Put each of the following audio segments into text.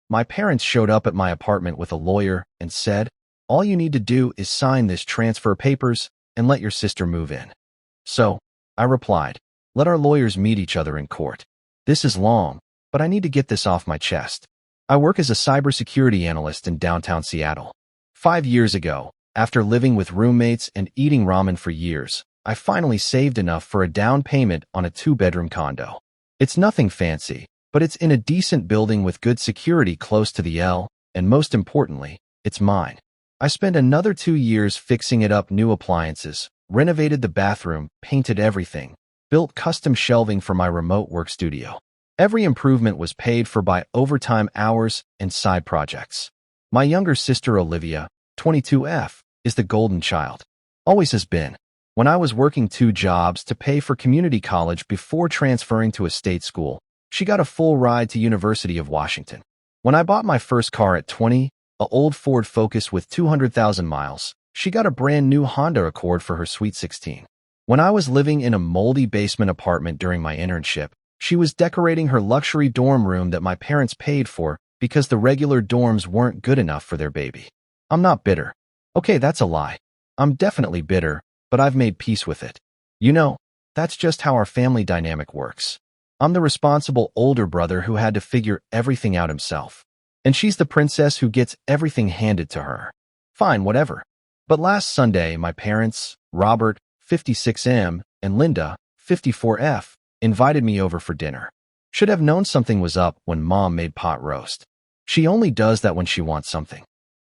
My parents showed up at my apartment with a lawyer and said, "All you need to do is sign this transfer papers and let your sister move in." So, I replied, "Let our lawyers meet each other in court. This is long, but I need to get this off my chest." I work as a cybersecurity analyst in downtown Seattle. 5 years ago, after living with roommates and eating ramen for years, I finally saved enough for a down payment on a 2-bedroom condo. It's nothing fancy, but it's in a decent building with good security close to the L, and most importantly, it's mine. I spent another 2 years fixing it up, new appliances, renovated the bathroom, painted everything, built custom shelving for my remote work studio. Every improvement was paid for by overtime hours and side projects. My younger sister Olivia, 22F, is the golden child. Always has been. When I was working 2 jobs to pay for community college before transferring to a state school, she got a full ride to University of Washington. When I bought my first car at 20, a old Ford Focus with 200,000 miles, she got a brand new Honda Accord for her sweet 16. When I was living in a moldy basement apartment during my internship, she was decorating her luxury dorm room that my parents paid for because the regular dorms weren't good enough for their baby. I'm not bitter. Okay, that's a lie. I'm definitely bitter, but I've made peace with it. You know, that's just how our family dynamic works. I'm the responsible older brother who had to figure everything out himself. And she's the princess who gets everything handed to her. Fine, whatever. But last Sunday, my parents, Robert, 56M, and Linda, 54F, invited me over for dinner. Should have known something was up when Mom made pot roast. She only does that when she wants something.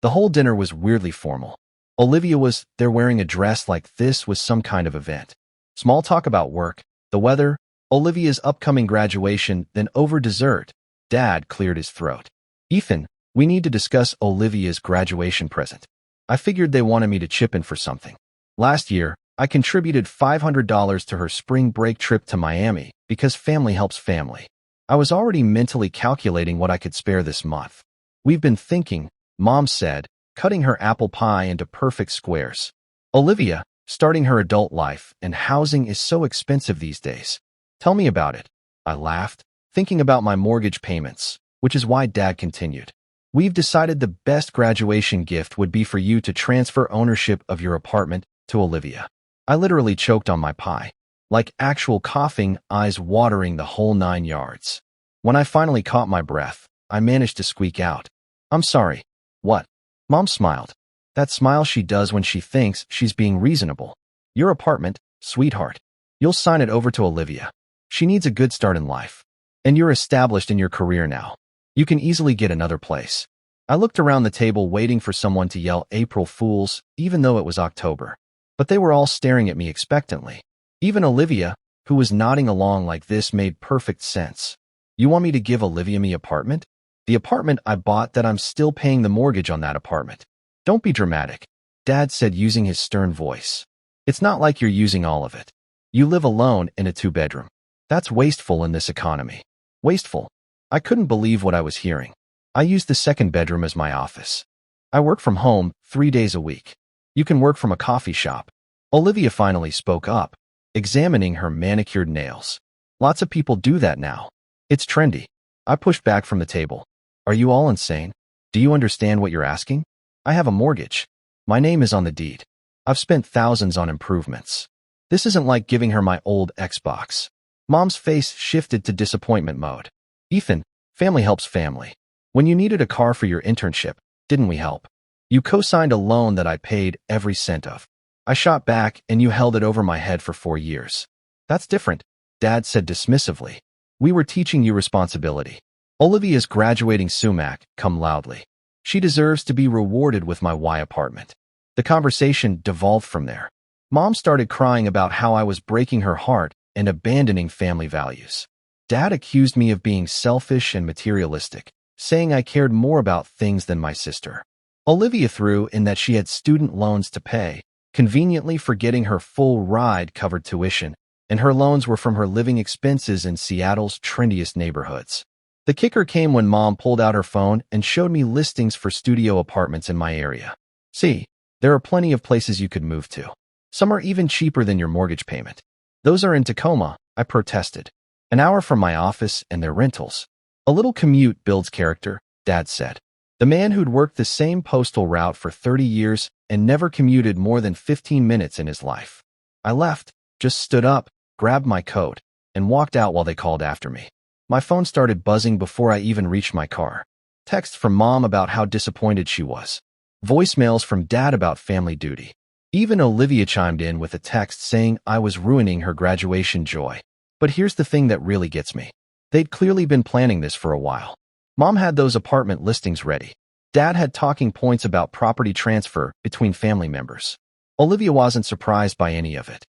The whole dinner was weirdly formal. Olivia was there wearing a dress like this was some kind of event. Small talk about work, the weather, Olivia's upcoming graduation, then over dessert, Dad cleared his throat. "Ethan, we need to discuss Olivia's graduation present." I figured they wanted me to chip in for something. Last year, I contributed $500 to her spring break trip to Miami because family helps family. I was already mentally calculating what I could spare this month. "We've been thinking," Mom said, cutting her apple pie into perfect squares. "Olivia, starting her adult life, and housing is so expensive these days. Tell me about it." I laughed, thinking about my mortgage payments, which is why Dad continued. "We've decided the best graduation gift would be for you to transfer ownership of your apartment to Olivia." I literally choked on my pie, like actual coughing, eyes watering, the whole 9 yards. When I finally caught my breath, I managed to squeak out, "I'm sorry." "What?" Mom smiled. That smile she does when she thinks she's being reasonable. "Your apartment, sweetheart. You'll sign it over to Olivia. She needs a good start in life. And you're established in your career now. You can easily get another place." I looked around the table waiting for someone to yell April Fools, even though it was October. But they were all staring at me expectantly. Even Olivia, who was nodding along like this, made perfect sense. "You want me to give Olivia my apartment? The apartment I bought that I'm still paying the mortgage on that apartment." "Don't be dramatic," Dad said using his stern voice. "It's not like you're using all of it. You live alone in a 2-bedroom. That's wasteful in this economy." Wasteful? I couldn't believe what I was hearing. I use the 2nd bedroom as my office. I work from home 3 days a week. You can work from a coffee shop. Olivia finally spoke up, examining her manicured nails. "Lots of people do that now. It's trendy." I pushed back from the table. "Are you all insane? Do you understand what you're asking? I have a mortgage. My name is on the deed. I've spent thousands on improvements. This isn't like giving her my old Xbox." Mom's face shifted to disappointment mode. "Ethan, family helps family. When you needed a car for your internship, didn't we help? You co-signed a loan that I paid every cent of. I shot back and you held it over my head for 4 years. That's different," Dad said dismissively. "We were teaching you responsibility. Olivia's graduating summa cum laude. She deserves to be rewarded with my Y apartment." The conversation devolved from there. Mom started crying about how I was breaking her heart and abandoning family values. Dad accused me of being selfish and materialistic, saying I cared more about things than my sister. Olivia threw in that she had student loans to pay, conveniently forgetting her full ride covered tuition, and her loans were from her living expenses in Seattle's trendiest neighborhoods. The kicker came when Mom pulled out her phone and showed me listings for studio apartments in my area. "See, there are plenty of places you could move to. Some are even cheaper than your mortgage payment." "Those are in Tacoma," I protested. "An hour from my office and their rentals. A little commute builds character. Dad said. The man who'd worked the same postal route for 30 years and never commuted more than 15 minutes in his life. I left, just stood up, grabbed my coat, and walked out while they called after me. My phone started buzzing before I even reached my car. Texts from Mom about how disappointed she was. Voicemails from Dad about family duty. Even Olivia chimed in with a text saying I was ruining her graduation joy. But here's the thing that really gets me. They'd clearly been planning this for a while. Mom had those apartment listings ready. Dad had talking points about property transfer between family members. Olivia wasn't surprised by any of it.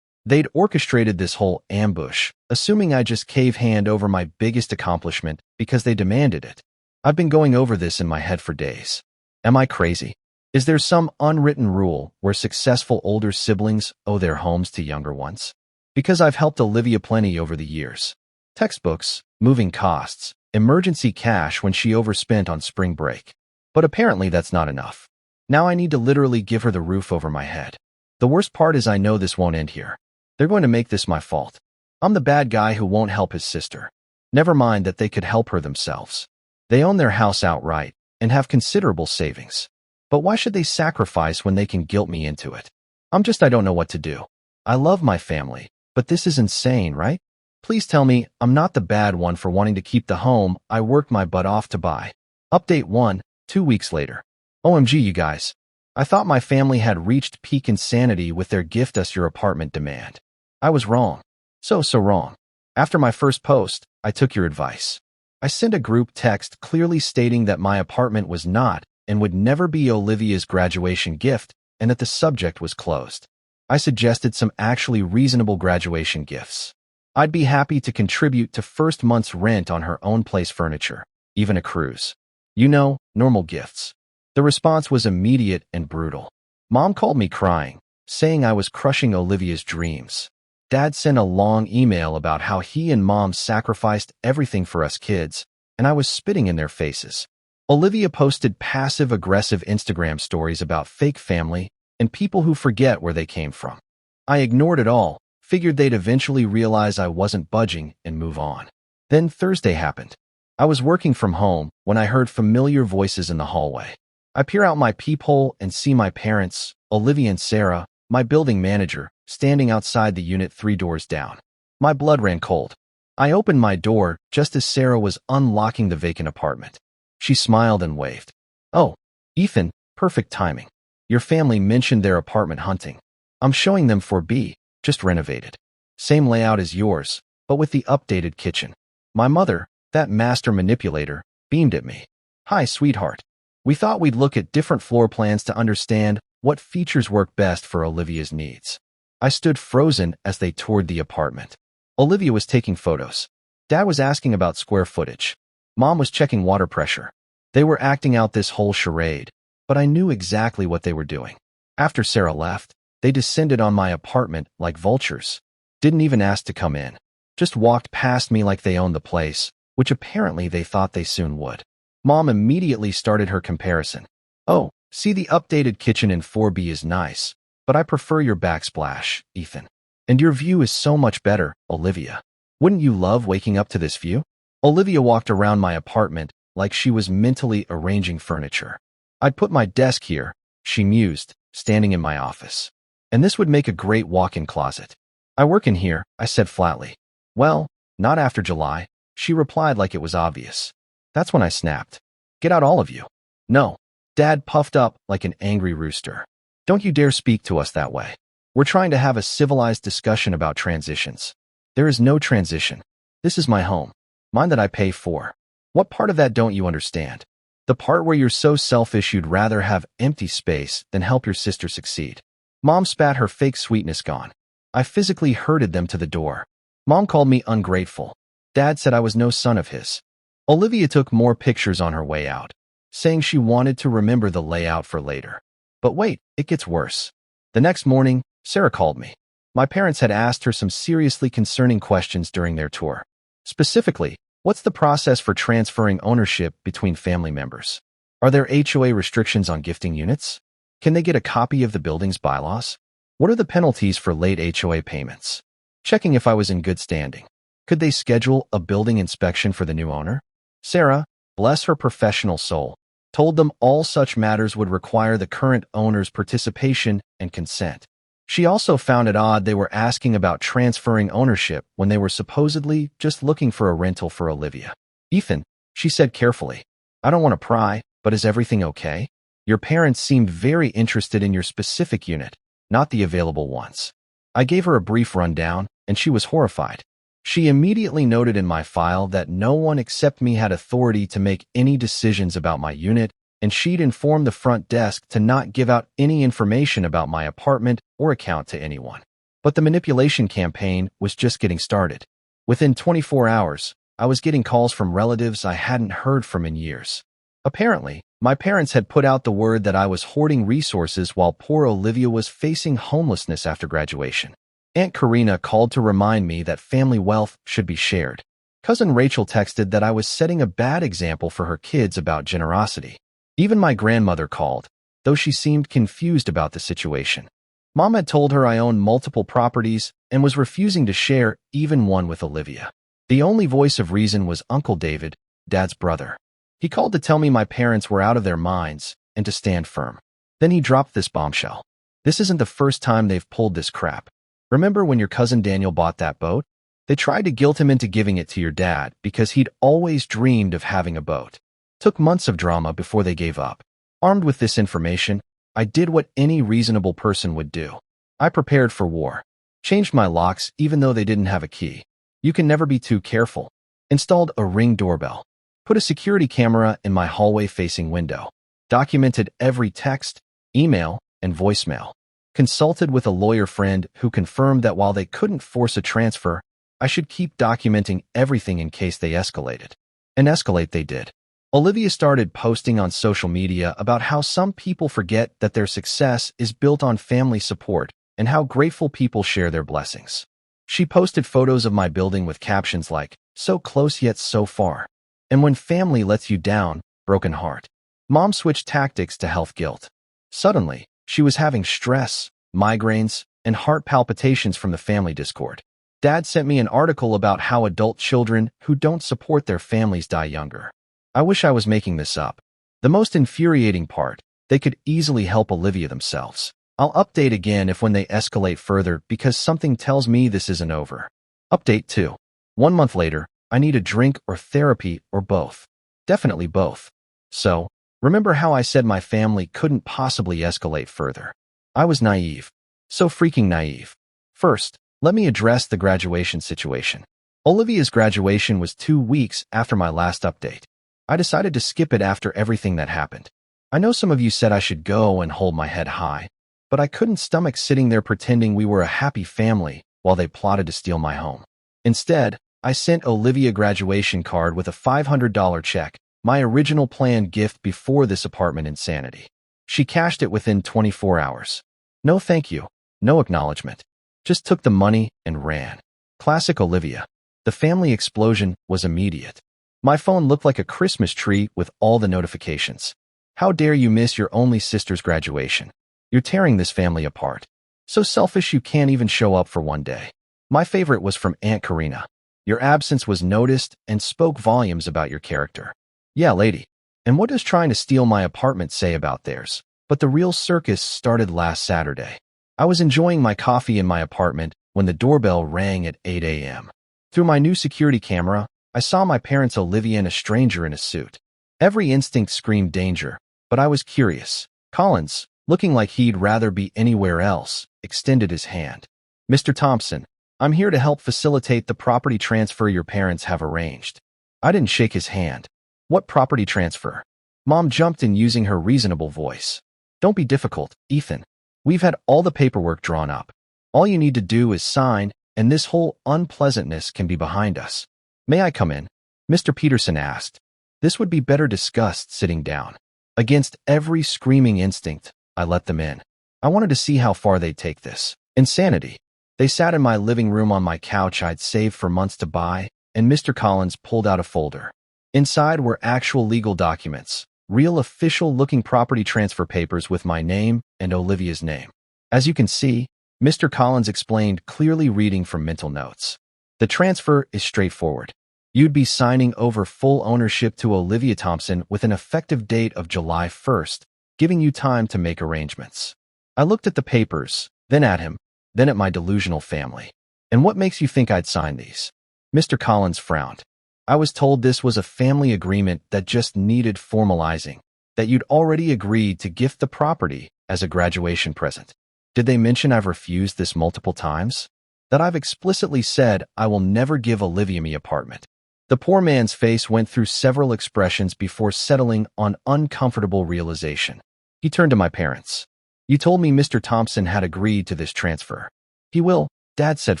They'd orchestrated this whole ambush, assuming I just cave hand over my biggest accomplishment because they demanded it. I've been going over this in my head for days. Am I crazy? Is there some unwritten rule where successful older siblings owe their homes to younger ones? Because I've helped Olivia plenty over the years. Textbooks, moving costs, emergency cash when she overspent on spring break. But apparently that's not enough. Now I need to literally give her the roof over my head. The worst part is I know this won't end here. They're going to make this my fault. I'm the bad guy who won't help his sister. Never mind that they could help her themselves. They own their house outright and have considerable savings. But why should they sacrifice when they can guilt me into it? I don't know what to do. I love my family, but this is insane, right? Please tell me I'm not the bad one for wanting to keep the home I worked my butt off to buy. Update 1, 2 weeks later. OMG, you guys. I thought my family had reached peak insanity with their gift us your apartment demand. I was wrong. So wrong. After my first post, I took your advice. I sent a group text clearly stating that my apartment was not and would never be Olivia's graduation gift and that the subject was closed. I suggested some actually reasonable graduation gifts. I'd be happy to contribute to first month's rent on her own place furniture, even a cruise. You know, normal gifts. The response was immediate and brutal. Mom called me crying, saying I was crushing Olivia's dreams. Dad sent a long email about how he and Mom sacrificed everything for us kids, and I was spitting in their faces. Olivia posted passive-aggressive Instagram stories about fake family and people who forget where they came from. I ignored it all, figured they'd eventually realize I wasn't budging and move on. Then Thursday happened. I was working from home when I heard familiar voices in the hallway. I peer out my peephole and see my parents, Olivia and Sarah, my building manager, standing outside the unit 3 doors down. My blood ran cold. I opened my door just as Sarah was unlocking the vacant apartment. She smiled and waved. Oh, Ethan, perfect timing. Your family mentioned their apartment hunting. I'm showing them 4B, just renovated. Same layout as yours, but with the updated kitchen. My mother, that master manipulator, beamed at me. Hi, sweetheart. We thought we'd look at different floor plans to understand what features work best for Olivia's needs. I stood frozen as they toured the apartment. Olivia was taking photos. Dad was asking about square footage. Mom was checking water pressure. They were acting out this whole charade, but I knew exactly what they were doing. After Sarah left, they descended on my apartment like vultures. Didn't even ask to come in. Just walked past me like they owned the place, which apparently they thought they soon would. Mom immediately started her comparison. Oh, see, the updated kitchen in 4B is nice, but I prefer your backsplash, Ethan. And your view is so much better, Olivia. Wouldn't you love waking up to this view? Olivia walked around my apartment like she was mentally arranging furniture. I'd put my desk here, she mused, standing in my office. And this would make a great walk-in closet. I work in here, I said flatly. Well, not after July, she replied like it was obvious. That's when I snapped. Get out, all of you. No. Dad puffed up like an angry rooster. Don't you dare speak to us that way. We're trying to have a civilized discussion about transitions. There is no transition. This is my home. Mine that I pay for. What part of that don't you understand? The part where you're so selfish you'd rather have empty space than help your sister succeed. Mom spat her fake sweetness gone. I physically herded them to the door. Mom called me ungrateful. Dad said I was no son of his. Olivia took more pictures on her way out, saying she wanted to remember the layout for later. But wait, it gets worse. The next morning, Sarah called me. My parents had asked her some seriously concerning questions during their tour. Specifically, what's the process for transferring ownership between family members? Are there HOA restrictions on gifting units? Can they get a copy of the building's bylaws? What are the penalties for late HOA payments? Checking if I was in good standing. Could they schedule a building inspection for the new owner? Sarah, bless her professional soul, told them all such matters would require the current owner's participation and consent. She also found it odd they were asking about transferring ownership when they were supposedly just looking for a rental for Olivia. "Ethan," she said carefully, "I don't want to pry, but is everything okay? Your parents seemed very interested in your specific unit, not the available ones." I gave her a brief rundown, and she was horrified. She immediately noted in my file that no one except me had authority to make any decisions about my unit, and she'd informed the front desk to not give out any information about my apartment or account to anyone. But the manipulation campaign was just getting started. Within 24 hours, I was getting calls from relatives I hadn't heard from in years. Apparently, my parents had put out the word that I was hoarding resources while poor Olivia was facing homelessness after graduation. Aunt Karina called to remind me that family wealth should be shared. Cousin Rachel texted that I was setting a bad example for her kids about generosity. Even my grandmother called, though she seemed confused about the situation. Mom had told her I owned multiple properties and was refusing to share even one with Olivia. The only voice of reason was Uncle David, Dad's brother. He called to tell me my parents were out of their minds and to stand firm. Then he dropped this bombshell. "This isn't the first time they've pulled this crap. Remember when your cousin Daniel bought that boat? They tried to guilt him into giving it to your dad because he'd always dreamed of having a boat. Took months of drama before they gave up. Armed with this information, I did what any reasonable person would do. I prepared for war. Changed my locks even though they didn't have a key. You can never be too careful. Installed a Ring doorbell. Put a security camera in my hallway-facing window. Documented every text, email, and voicemail. Consulted with a lawyer friend who confirmed that while they couldn't force a transfer, I should keep documenting everything in case they escalated. And escalate they did. Olivia started posting on social media about how some people forget that their success is built on family support and how grateful people share their blessings. She posted photos of my building with captions like, "So close yet so far," and "When family lets you down, broken heart." Mom switched tactics to health guilt. Suddenly, she was having stress, migraines, and heart palpitations from the family discord. Dad sent me an article about how adult children who don't support their families die younger. I wish I was making this up. The most infuriating part, they could easily help Olivia themselves. I'll update again if when they escalate further because something tells me this isn't over. Update 2. 1 month later, I need a drink or therapy or both. Definitely both. So, remember how I said my family couldn't possibly escalate further? I was naive. So freaking naive. First, let me address the graduation situation. Olivia's graduation was 2 weeks after my last update. I decided to skip it after everything that happened. I know some of you said I should go and hold my head high, but I couldn't stomach sitting there pretending we were a happy family while they plotted to steal my home. Instead, I sent Olivia a graduation card with a $500 check, my original planned gift before this apartment insanity. She cashed it within 24 hours. No thank you, no acknowledgement. Just took the money and ran. Classic Olivia. The family explosion was immediate. My phone looked like a Christmas tree with all the notifications. How dare you miss your only sister's graduation? You're tearing this family apart. So selfish you can't even show up for one day. My favorite was from Aunt Karina. Your absence was noticed and spoke volumes about your character. Yeah, lady. And what does trying to steal my apartment say about theirs? But the real circus started last Saturday. I was enjoying my coffee in my apartment when the doorbell rang at 8 a.m. Through my new security camera, I saw my parents Olivia and a stranger in a suit. Every instinct screamed danger, but I was curious. Collins, looking like he'd rather be anywhere else, extended his hand. "Mr. Thompson, I'm here to help facilitate the property transfer your parents have arranged." I didn't shake his hand. "What property transfer?" Mom jumped in using her reasonable voice. "Don't be difficult, Ethan. We've had all the paperwork drawn up. All you need to do is sign, and this whole unpleasantness can be behind us." "May I come in?" Mr. Peterson asked. This would be better discussed sitting down. Against every screaming instinct, I let them in. I wanted to see how far they'd take this. Insanity. They sat in my living room on my couch I'd saved for months to buy, and Mr. Collins pulled out a folder. Inside were actual legal documents, real official-looking property transfer papers with my name and Olivia's name. As you can see, Mr. Collins explained, clearly reading from mental notes. The transfer is straightforward. You'd be signing over full ownership to Olivia Thompson with an effective date of July 1st, giving you time to make arrangements. I looked at the papers, then at him, then at my delusional family. And what makes you think I'd sign these? Mr. Collins frowned. I was told this was a family agreement that just needed formalizing, that you'd already agreed to gift the property as a graduation present. Did they mention I've refused this multiple times? That I've explicitly said I will never give Olivia me apartment? The poor man's face went through several expressions before settling on uncomfortable realization. He turned to my parents. You told me Mr. Thompson had agreed to this transfer. He will, Dad said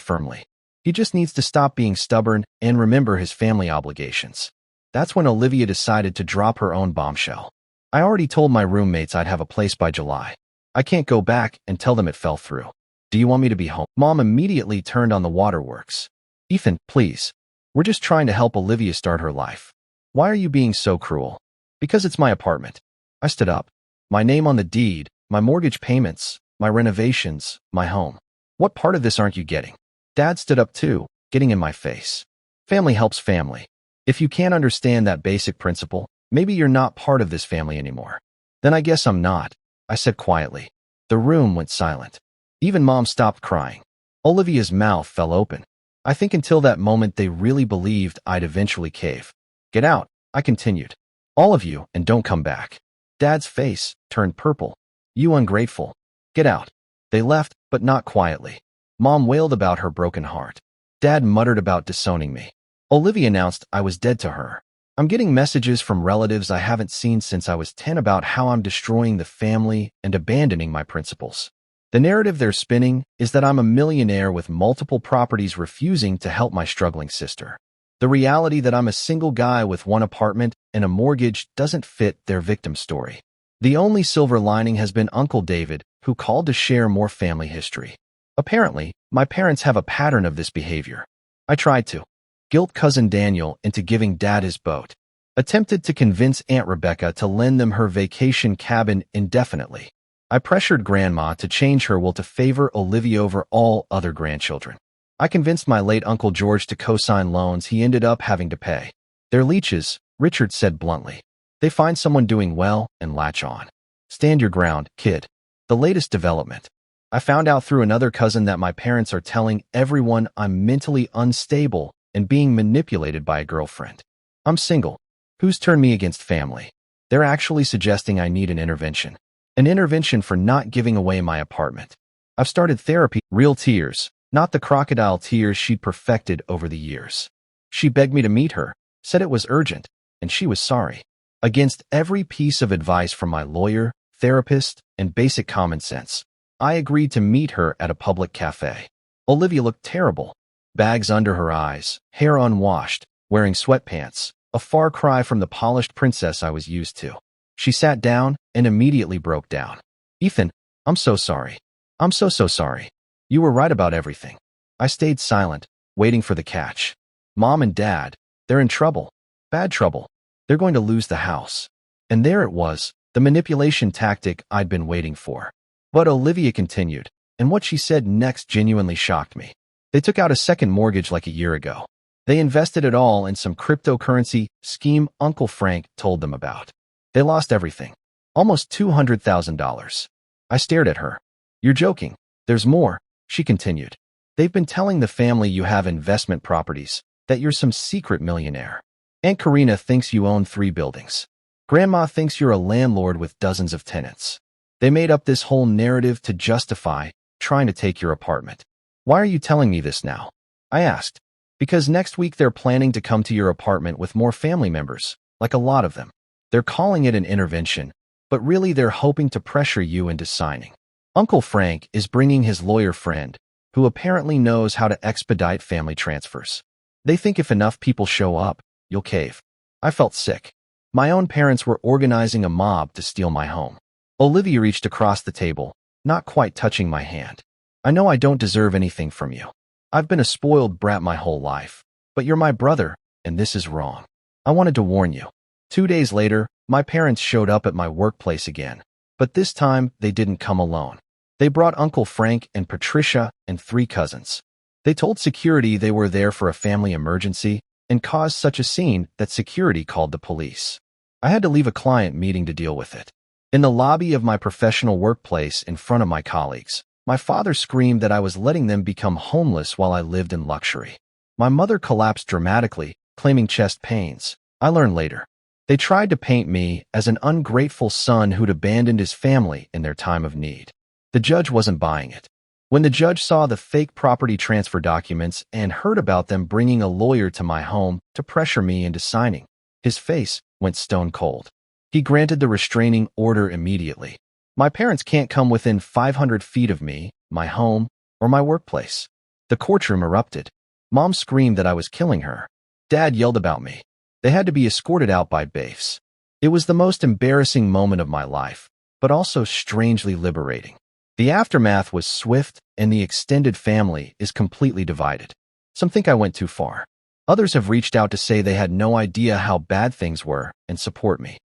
firmly. He just needs to stop being stubborn and remember his family obligations. That's when Olivia decided to drop her own bombshell. I already told my roommates I'd have a place by July. I can't go back and tell them it fell through. Do you want me to be home? Mom immediately turned on the waterworks. Ethan, please. We're just trying to help Olivia start her life. Why are you being so cruel? Because it's my apartment. I stood up. My name on the deed, my mortgage payments, my renovations, my home. What part of this aren't you getting? Dad stood up too, getting in my face. Family helps family. If you can't understand that basic principle, maybe you're not part of this family anymore. Then I guess I'm not, I said quietly. The room went silent. Even Mom stopped crying. Olivia's mouth fell open. I think until that moment they really believed I'd eventually cave. Get out, I continued. All of you, and don't come back. Dad's face turned purple. You ungrateful. Get out. They left, but not quietly. Mom wailed about her broken heart. Dad muttered about disowning me. Olivia announced I was dead to her. I'm getting messages from relatives I haven't seen since I was 10 about how I'm destroying the family and abandoning my principles. The narrative they're spinning is that I'm a millionaire with multiple properties refusing to help my struggling sister. The reality that I'm a single guy with one apartment and a mortgage doesn't fit their victim story. The only silver lining has been Uncle David, who called to share more family history. Apparently, my parents have a pattern of this behavior. I tried to guilt Cousin Daniel into giving Dad his boat. Attempted to convince Aunt Rebecca to lend them her vacation cabin indefinitely. I pressured Grandma to change her will to favor Olivia over all other grandchildren. I convinced my late Uncle George to co-sign loans he ended up having to pay. They're leeches, Richard said bluntly. They find someone doing well and latch on. Stand your ground, kid. The latest development. I found out through another cousin that my parents are telling everyone I'm mentally unstable and being manipulated by a girlfriend. I'm single. Who's turned me against family? They're actually suggesting I need an intervention. An intervention for not giving away my apartment. I've started therapy, real tears, not the crocodile tears she'd perfected over the years. She begged me to meet her, said it was urgent, and she was sorry. Against every piece of advice from my lawyer, therapist, and basic common sense, I agreed to meet her at a public cafe. Olivia looked terrible. Bags under her eyes, hair unwashed, wearing sweatpants, a far cry from the polished princess I was used to. She sat down and immediately broke down. Ethan, I'm so sorry. I'm so sorry. You were right about everything. I stayed silent, waiting for the catch. Mom and Dad, they're in trouble. Bad trouble. They're going to lose the house. And there it was, the manipulation tactic I'd been waiting for. But Olivia continued, and what she said next genuinely shocked me. They took out a second mortgage like a year ago. They invested it all in some cryptocurrency scheme Uncle Frank told them about. They lost everything. Almost $200,000. I stared at her. You're joking. There's more, she continued. They've been telling the family you have investment properties, that you're some secret millionaire. Aunt Karina thinks you own 3 buildings. Grandma thinks you're a landlord with dozens of tenants. They made up this whole narrative to justify trying to take your apartment. Why are you telling me this now? I asked. Because next week they're planning to come to your apartment with more family members, like a lot of them. They're calling it an intervention, but really they're hoping to pressure you into signing. Uncle Frank is bringing his lawyer friend, who apparently knows how to expedite family transfers. They think if enough people show up, you'll cave. I felt sick. My own parents were organizing a mob to steal my home. Olivia reached across the table, not quite touching my hand. I know I don't deserve anything from you. I've been a spoiled brat my whole life, but you're my brother, and this is wrong. I wanted to warn you. 2 days later, my parents showed up at my workplace again, but this time they didn't come alone. They brought Uncle Frank and Patricia and 3 cousins. They told security they were there for a family emergency, and caused such a scene that security called the police. I had to leave a client meeting to deal with it. In the lobby of my professional workplace in front of my colleagues, my father screamed that I was letting them become homeless while I lived in luxury. My mother collapsed dramatically, claiming chest pains. I learned later. They tried to paint me as an ungrateful son who'd abandoned his family in their time of need. The judge wasn't buying it. When the judge saw the fake property transfer documents and heard about them bringing a lawyer to my home to pressure me into signing, his face went stone cold. He granted the restraining order immediately. My parents can't come within 500 feet of me, my home, or my workplace. The courtroom erupted. Mom screamed that I was killing her. Dad yelled about me. They had to be escorted out by bailiffs. It was the most embarrassing moment of my life, but also strangely liberating. The aftermath was swift, and the extended family is completely divided. Some think I went too far. Others have reached out to say they had no idea how bad things were and support me.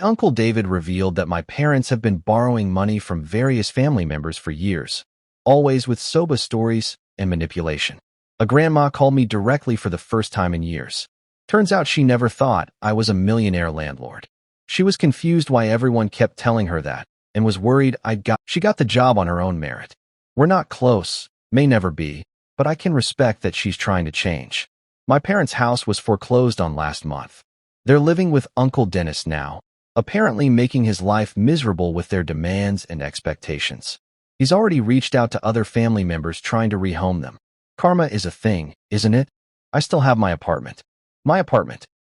Uncle David revealed that my parents have been borrowing money from various family members for years, always with soba stories and manipulation. A grandma called me directly for the first time in years. Turns out she never thought I was a millionaire landlord. She was confused why everyone kept telling her that and was worried she got the job on her own merit. We're not close, may never be, but I can respect that she's trying to change. My parents' house was foreclosed on last month. They're living with Uncle Dennis now, apparently making his life miserable with their demands and expectations. He's already reached out to other family members trying to rehome them. Karma is a thing, isn't it? I still have my apartment.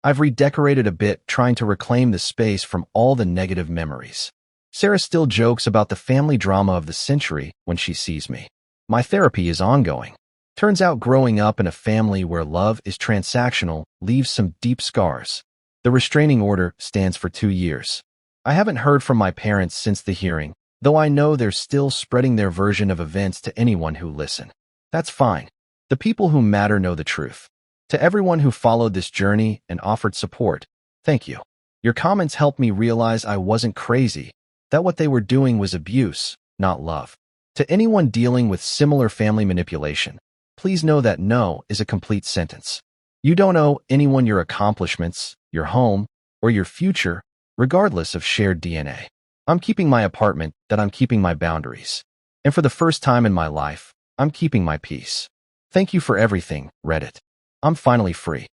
I've redecorated a bit, trying to reclaim the space from all the negative memories. Sarah still jokes about the family drama of the century when she sees me. My therapy is ongoing. Turns out growing up in a family where love is transactional leaves some deep scars. The restraining order stands for 2 years. I haven't heard from my parents since the hearing, though I know they're still spreading their version of events to anyone who listen. That's fine. The people who matter know the truth. To everyone who followed this journey and offered support, thank you. Your comments helped me realize I wasn't crazy, that what they were doing was abuse, not love. To anyone dealing with similar family manipulation, please know that no is a complete sentence. You don't owe anyone your accomplishments, your home, or your future, regardless of shared DNA. I'm keeping my apartment, that I'm keeping my boundaries. And for the first time in my life, I'm keeping my peace. Thank you for everything, Reddit. I'm finally free.